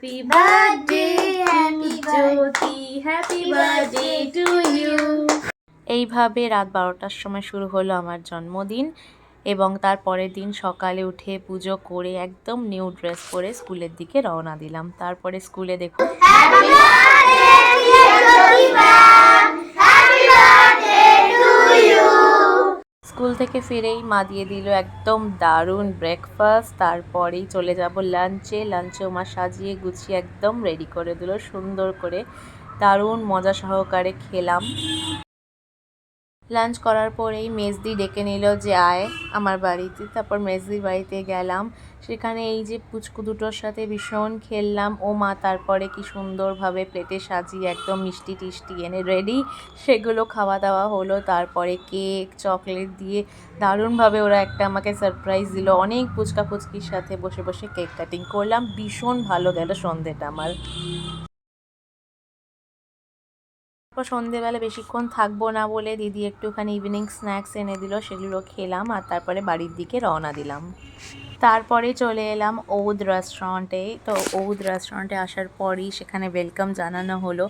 Happy birthday happy Jyoti, happy birthday to you. এইভাবে রাত 12টার সময় শুরু হলো আমার জন্মদিন এবং তার পরের দিন সকালে উঠে পুজো করে একদম নিউ ড্রেস পরে স্কুলের দিকে রওনা দিলাম। তারপরে স্কুলে দেখুন স্কুল থেকে ফিরেই মা দিয়ে দিল একদম দারুণ ব্রেকফাস্ট। তারপরেই চলে যাব লাঞ্চেও মা সাজিয়ে গুছিয়ে একদম রেডি করে দিল সুন্দর করে, দারুণ মজা সহকারে খেলাম। লাঞ্চ করার পরেই মেজদি ডেকে নিল যে আয় আমার বাড়িতে। তারপর মেজদির বাড়িতে গেলাম, সেখানে এই যে পুচকু দুটোর সাথে ভীষণ খেললাম। ও মা তারপরে কি সুন্দরভাবে প্লেটে সাজিয়ে একদম মিষ্টি টিষ্টি এনে রেডি, সেগুলো খাওয়া দাওয়া হলো। তারপরে কেক চকলেট দিয়ে দারুণভাবে ওরা একটা আমাকে সারপ্রাইজ দিল। অনেক পুচকা পুচকির সাথে বসে বসে কেক কাটিং করলাম। ভীষণ ভালো গেল সন্ধ্যেটা আমার। তারপর সন্ধেবেলা বেশিক্ষণ থাকবো না বলে দিদি একটুখানি ইভিনিং স্ন্যাক্স এনে দিল, সেগুলো খেলাম আর তারপরে বাড়ির দিকে রওনা দিলাম। তারপরে চলে এলাম ঔদ রেস্টুরেন্টে। তো ঔদ রেস্টুরেন্টে আসার পরই সেখানে ওয়েলকাম জানানো হলো।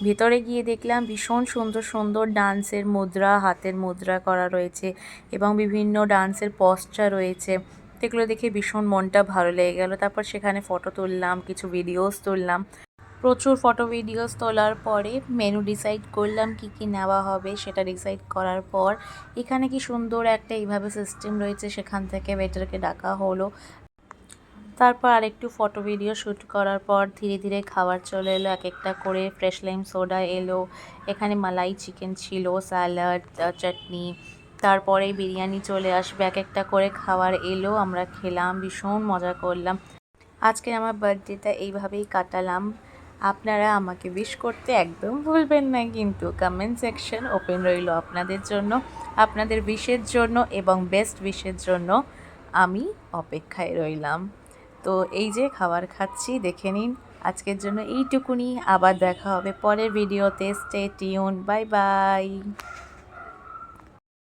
ভেতরে গিয়ে দেখলাম ভীষণ সুন্দর সুন্দর ডান্সের মুদ্রা, হাতের মুদ্রা করা রয়েছে এবং বিভিন্ন ডান্সের পশ্চার রয়েছে। সেগুলো দেখে ভীষণ মনটা ভালো লেগে গেল। তারপর সেখানে ফটো তুললাম, কিছু ভিডিওস তুললাম। প্রচুর ফটো ভিডিওস তোলার পরে মেনু ডিসাইড করলাম কি কি নেওয়া হবে। সেটা ডিসাইড করার পর এখানে কি সুন্দর একটা এইভাবে সিস্টেম রয়েছে, সেখান থেকে ওয়েটারকে ডাকা হলো। তারপর আরেকটু ফটো ভিডিও শ্যুট করার পর ধীরে ধীরে খাবার চলে এলো, এক একটা করে। ফ্রেশ লাইম সোডা এলো, এখানে মালাই চিকেন ছিল, স্যালাড, চাটনি, তারপরে বিরিয়ানি চলে আসবে। এক একটা করে খাবার এলো, আমরা খেলাম, ভীষণ মজা করলাম। আজকে আমার বার্থডেটা এইভাবেই কাটালাম। আপনারা আমাকে উইশ করতে একদম ভুলবেন না কিন্তু। কমেন্ট সেকশন ওপেন রইল আপনাদের জন্য, আপনাদের উইশের জন্য এবং বেস্ট উইশের জন্য আমি অপেক্ষায় রইলাম। তো এই যে খাবার খাচ্ছি, দেখে নিন। আজকের জন্য এইটুকুনি, আবার দেখা হবে পরের ভিডিওতে। Stay tune, bye bye.